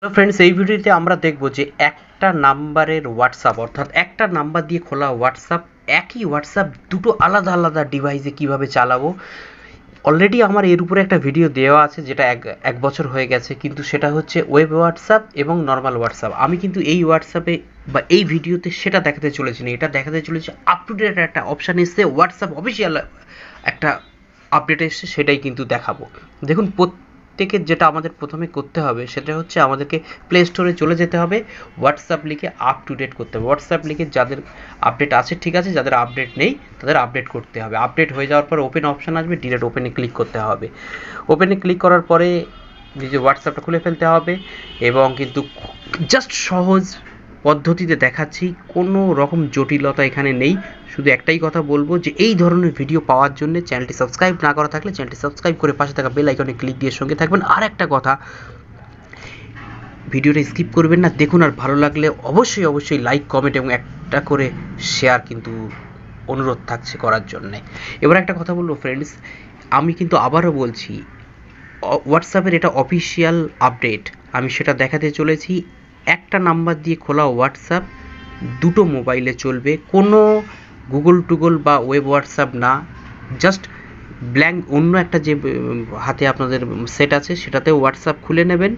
তো ফ্রেন্ডস, এই ভিডিওতে আমরা দেখব যে একটা নাম্বারের হোয়াটসঅ্যাপ অর্থাৎ একটা নাম্বার দিয়ে খোলা হোয়াটসঅ্যাপ, একই হোয়াটসঅ্যাপ দুটো আলাদা আলাদা ডিভাইসে কিভাবে চালাবো। অলরেডি আমার এর উপরে একটা ভিডিও দেওয়া আছে, যেটা এক বছর হয়ে গেছে, কিন্তু সেটা হচ্ছে ওয়েব হোয়াটসঅ্যাপ এবং নর্মাল হোয়াটসঅ্যাপ। আমি কিন্তু এই হোয়াটসঅ্যাপে বা এই ভিডিওতে সেটা দেখাতে চলেছি না, এটা দেখাতে চলেছি আপ টু ডেট একটা অপশান এসছে, হোয়াটসঅ্যাপ অফিসিয়াল একটা আপডেট এসছে, সেটাই কিন্তু দেখাবো। দেখুন, প্রত্যেকের যেটা আমাদের প্রথমে করতে হবে সেটা হচ্ছে আমাদেরকে প্লে স্টোরে চলে যেতে হবে, হোয়াটসঅ্যাপ লিখে আপ টু ডেট করতে হবে। হোয়াটসঅ্যাপ লিখে যাদের আপডেট আছে ঠিক আছে, যাদের আপডেট নেই তাদের আপডেট করতে হবে। আপডেট হয়ে যাওয়ার পর ওপেন অপশান আসবে, ডিরেক্ট ওপেনে ক্লিক করতে হবে। ওপেনে ক্লিক করার পরে নিজের হোয়াটসঅ্যাপটা খুলে ফেলতে হবে এবং কিন্তু জাস্ট সহজ পদ্ধতিতে দেখাচ্ছি, কোনো রকম জটিলতা এখানে নেই। শুধু একটাই কথা বলবো যে এই ধরনের ভিডিও পাওয়ার জন্য চ্যানেলটি সাবস্ক্রাইব না করা থাকলে চ্যানেলটি সাবস্ক্রাইব করে পাশে থাকা বেল আইকনে ক্লিক দিয়ে সঙ্গে থাকবেন। আর একটা কথা, ভিডিওটা স্কিপ করবেন না, দেখুন। আর ভালো লাগলে অবশ্যই অবশ্যই লাইক, কমেন্ট এবং একটা করে শেয়ার কিন্তু অনুরোধ থাকছে করার জন্যে। এবার একটা কথা বলবো ফ্রেন্ডস, আমি কিন্তু আবারও বলছি, হোয়াটসঅ্যাপের এটা অফিসিয়াল আপডেট, আমি সেটা দেখাতে চলেছি। একটা নাম্বার দিয়ে খোলা হোয়াটসঅ্যাপ দুটো মোবাইলে চলবে, কোনো গুগল টুগল বা ওয়েব হোয়াটসঅ্যাপ না, জাস্ট ব্ল্যাঙ্ক অন্য একটা যে হাতে আপনাদের সেট আছে সেটাতে হোয়াটসঅ্যাপ খুলে নেবেন,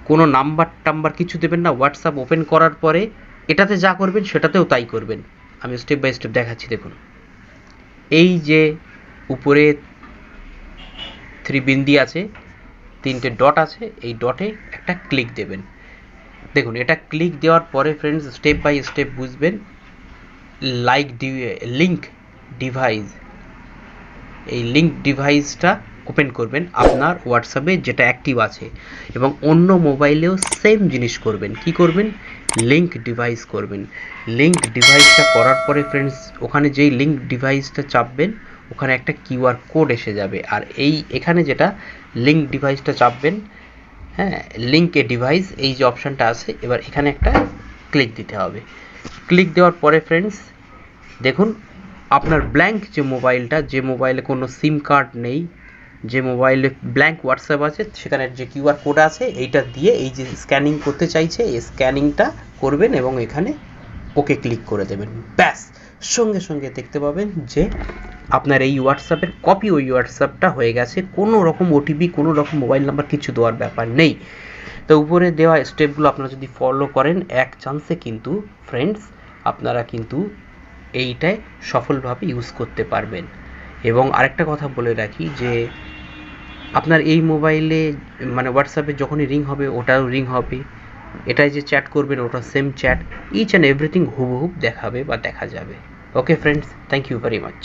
কোনো নাম্বার টাম্বার কিছু দেবেন না। হোয়াটসঅ্যাপ ওপেন করার পরে এটাতে যা করবেন সেটাতেও তাই করবেন। আমি স্টেপ বাই স্টেপ দেখাচ্ছি। দেখুন, এই যে উপরে 3 বিন্দু আছে, 3টে ডট আছে, এই ডটে একটা ক্লিক দেবেন। দেখুন, এটা ক্লিক দেওয়ার পরে ফ্রেন্ডস স্টেপ বাই স্টেপ বুঝবেন। লিঙ্ক ডিভাইস, এই লিঙ্ক ডিভাইসটা ওপেন করবেন আপনার হোয়াটসঅ্যাপে যেটা অ্যাক্টিভ আছে, এবং অন্য মোবাইলেও সেম জিনিস করবেন। কি করবেন? লিঙ্ক ডিভাইস করবেন। লিঙ্ক ডিভাইসটা করার পরে ফ্রেন্ডস, ওখানে যেই লিঙ্ক ডিভাইসটা চাপবেন ওখানে একটা কিউআর কোড এসে যাবে। আর এখানে যেটা লিঙ্ক ডিভাইসটা চাপবেন, হ্যাঁ, লিঙ্ক এ ডিভাইস, এই যে অপশানটা আছে, এবার এখানে একটা ক্লিক দিতে হবে। ক্লিক দেওয়ার পরে ফ্রেন্ডস দেখুন, আপনার ব্ল্যাঙ্ক যে মোবাইলটা, যে মোবাইলে কোনো সিম কার্ড নেই, যে মোবাইলে ব্ল্যাঙ্ক হোয়াটসঅ্যাপ আছে, সেখানে যে কিউআর কোড আছে এইটা দিয়ে এই যে স্ক্যানিং করতে চাইছে, এই স্ক্যানিংটা করবেন এবং এখানে ওকে ক্লিক করে দেবেন। ব্যাস, সঙ্গে সঙ্গে দেখতে পাবেন যে আপনার এই হোয়াটসঅ্যাপের কপি ওই হোয়াটসঅ্যাপটা হয়ে গেছে। কোনো রকম ওটিপি, কোনো রকম মোবাইল নাম্বার কিছু দেওয়ার ব্যাপার নেই। তো উপরে দেওয়া স্টেপগুলো আপনারা যদি ফলো করেন, এক চান্সে কিন্তু ফ্রেন্ডস আপনারা কিন্তু এইটায় সফলভাবে ইউজ করতে পারবেন। এবং আরেকটা কথা বলে রাখি যে আপনার এই মোবাইলে মানে হোয়াটসঅ্যাপে যখনই রিং হবে ওটাও রিং হবে, এটাই যে চ্যাট করবেন ওটা same chat, each and everything হুবহুব দেখাবে বা দেখা যাবে। Okay friends, thank you very much.